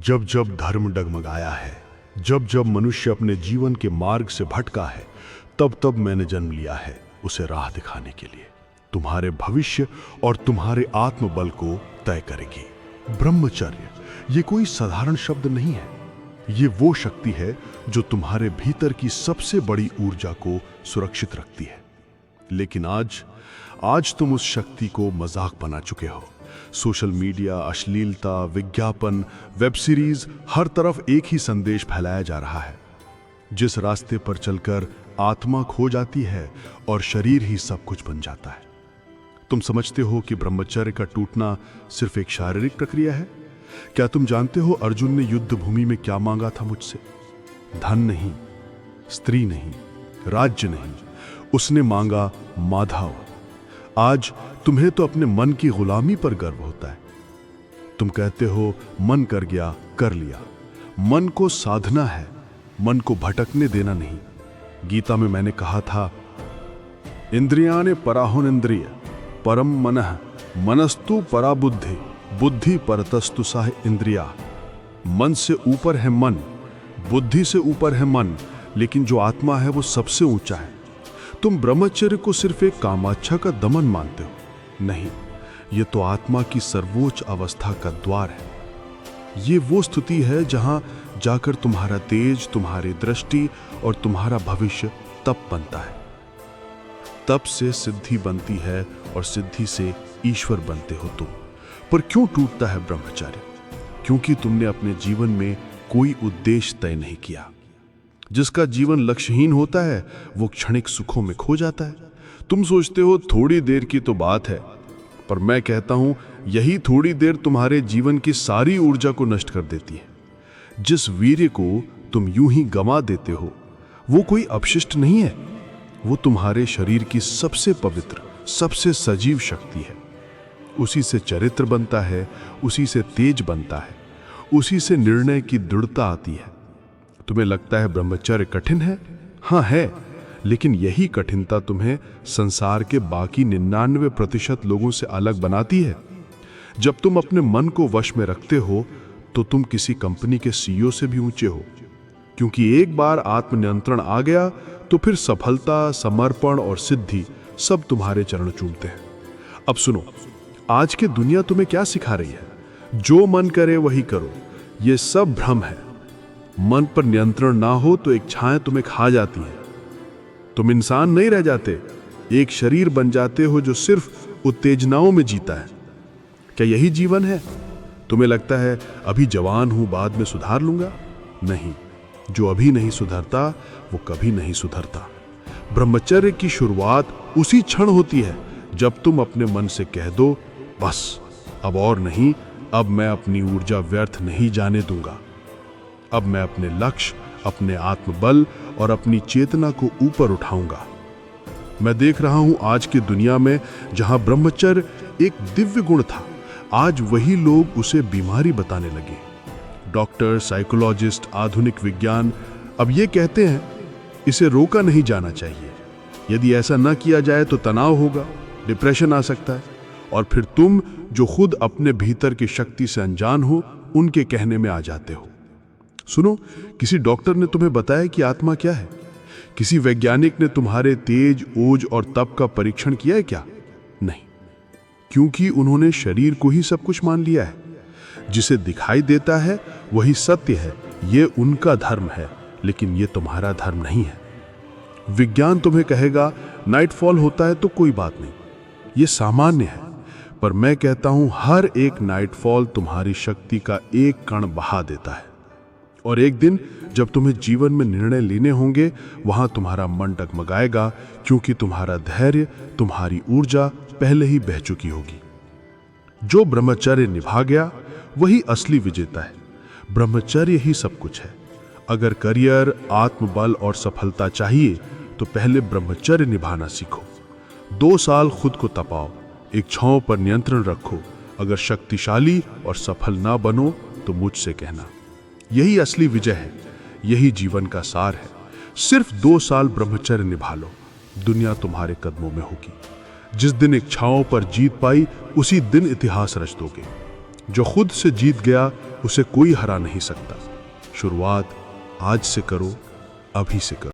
जब जब धर्म डगमगाया है, जब जब मनुष्य अपने जीवन के मार्ग से भटका है, तब तब मैंने जन्म लिया है उसे राह दिखाने के लिए। तुम्हारे भविष्य और तुम्हारे आत्मबल को तय करेगी। ब्रह्मचर्य ये कोई साधारण शब्द नहीं है। ये वो शक्ति है जो तुम्हारे भीतर की सबसे बड़ी ऊर्जा को सुरक्षित रखती है। लेकिन आज तुम उस शक्ति को मजाक बना चुके हो। सोशल मीडिया, अश्लीलता, विज्ञापन, वेब सीरीज, हर तरफ एक ही संदेश फैलाया जा रहा है। जिस रास्ते पर चलकर आत्मा खो जाती है और शरीर ही सब कुछ बन जाता है। तुम समझते हो कि ब्रह्मचर्य का टूटना सिर्फ एक शारीरिक प्रक्रिया है? क्या तुम जानते हो अर्जुन ने युद्ध भूमि में क्या मांगा था मुझसे? धन नहीं, स्त्री नहीं, राज्य नहीं, उसने मांगा माधव। आज तुम्हें तो अपने मन की गुलामी पर गर्व होता है। तुम कहते हो मन कर गया, कर लिया। मन को साधना है, मन को भटकने देना नहीं। गीता में मैंने कहा था, इंद्रियाने पराहुनिंद्रिय परम मनः मनस्तु परा बुद्धि बुद्धि परतस्तु सह इंद्रिया। मन से ऊपर है मन, बुद्धि से ऊपर है मन, लेकिन जो आत्मा है वो सबसे ऊंचा है। तुम ब्रह्मचर्य को सिर्फ एक कामाच्छा का दमन मानते हो। नहीं, ये तो आत्मा की सर्वोच्च अवस्था का द्वार है। ये वो स्थिति है जहां जाकर तुम्हारा तेज, तुम्हारी दृष्टि और तुम्हारा भविष्य तप बनता है। तप से सिद्धि बनती है और सिद्धि से ईश्वर बनते हो तुम। पर क्यों टूटता है ब्रह्मचर्य? क्योंकि तुमने अपने जीवन में कोई उद्देश्य तय नहीं किया। जिसका जीवन लक्ष्यहीन होता है वो क्षणिक सुखों में खो जाता है। तुम सोचते हो थोड़ी देर की तो बात है, पर मैं कहता हूं यही थोड़ी देर तुम्हारे जीवन की सारी ऊर्जा को नष्ट कर देती है। जिस वीर्य को तुम यूं ही गंवा देते हो वो कोई अपशिष्ट नहीं है, वो तुम्हारे शरीर की सबसे पवित्र, सबसे सजीव शक्ति है। उसी से चरित्र बनता है, उसी से तेज बनता है, उसी से निर्णय की दृढ़ता आती है। तुम्हें लगता है ब्रह्मचर्य कठिन है? हाँ है, लेकिन यही कठिनता तुम्हें संसार के बाकी 99% लोगों से अलग बनाती है। जब तुम अपने मन को वश में रखते हो तो तुम किसी कंपनी के सीईओ से भी ऊंचे हो, क्योंकि एक बार आत्मनियंत्रण आ गया तो फिर सफलता, समर्पण और सिद्धि सब तुम्हारे चरण चूमते हैं। अब सुनो, आज की दुनिया तुम्हें क्या सिखा रही है? जो मन करे वही करो। ये सब भ्रम है। मन पर नियंत्रण ना हो तो एक छाया तुम्हें खा जाती है। तुम इंसान नहीं रह जाते, एक शरीर बन जाते हो जो सिर्फ उत्तेजनाओं में जीता है। क्या यही जीवन है? तुम्हें लगता है अभी जवान हूं, बाद में सुधार लूंगा? नहीं, जो अभी नहीं सुधरता वो कभी नहीं सुधरता। ब्रह्मचर्य की शुरुआत उसी क्षण होती है जब तुम अपने मन से कह दो, बस अब और नहीं, अब मैं अपनी ऊर्जा व्यर्थ नहीं जाने दूंगा। अब मैं अपने लक्ष्य, अपने आत्मबल और अपनी चेतना को ऊपर उठाऊंगा। मैं देख रहा हूं आज की दुनिया में जहां ब्रह्मचर्य एक दिव्य गुण था, आज वही लोग उसे बीमारी बताने लगे। डॉक्टर, साइकोलॉजिस्ट, आधुनिक विज्ञान अब ये कहते हैं इसे रोका नहीं जाना चाहिए। यदि ऐसा न किया जाए तो तनाव होगा, डिप्रेशन आ सकता है, और फिर तुम जो खुद अपने भीतर की शक्ति से अनजान हो उनके कहने में आ जाते हो। सुनो, किसी डॉक्टर ने तुम्हें बताया कि आत्मा क्या है? किसी वैज्ञानिक ने तुम्हारे तेज, ओज और तप का परीक्षण किया है क्या? नहीं, क्योंकि उन्होंने शरीर को ही सब कुछ मान लिया है। जिसे दिखाई देता है वही सत्य है। ये उनका धर्म है, लेकिन ये तुम्हारा धर्म नहीं है। विज्ञान तुम्हें कहेगा नाइटफॉल होता है तो कोई बात नहीं, ये सामान्य है, पर मैं कहता हूं हर एक नाइटफॉल तुम्हारी शक्ति का एक कण बहा देता है। और एक दिन जब तुम्हें जीवन में निर्णय लेने होंगे, वहां तुम्हारा मन डगमगाएगा, क्योंकि तुम्हारा धैर्य, तुम्हारी ऊर्जा पहले ही बह चुकी होगी। जो ब्रह्मचर्य निभा गया वही असली विजेता है। ब्रह्मचर्य ही सब कुछ है। अगर करियर, आत्मबल और सफलता चाहिए तो पहले ब्रह्मचर्य निभाना सीखो। 2 साल खुद को तपाओ, एक छांव पर नियंत्रण रखो। अगर शक्तिशाली और सफल ना बनो तो मुझसे कहना। यही असली विजय है, यही जीवन का सार है। सिर्फ 2 साल ब्रह्मचर्य निभा लो, दुनिया तुम्हारे कदमों में होगी। जिस दिन एक छांव पर जीत पाई उसी दिन इतिहास रच दोगे। जो खुद से जीत गया उसे कोई हरा नहीं सकता। शुरुआत आज से करो, अभी से करो।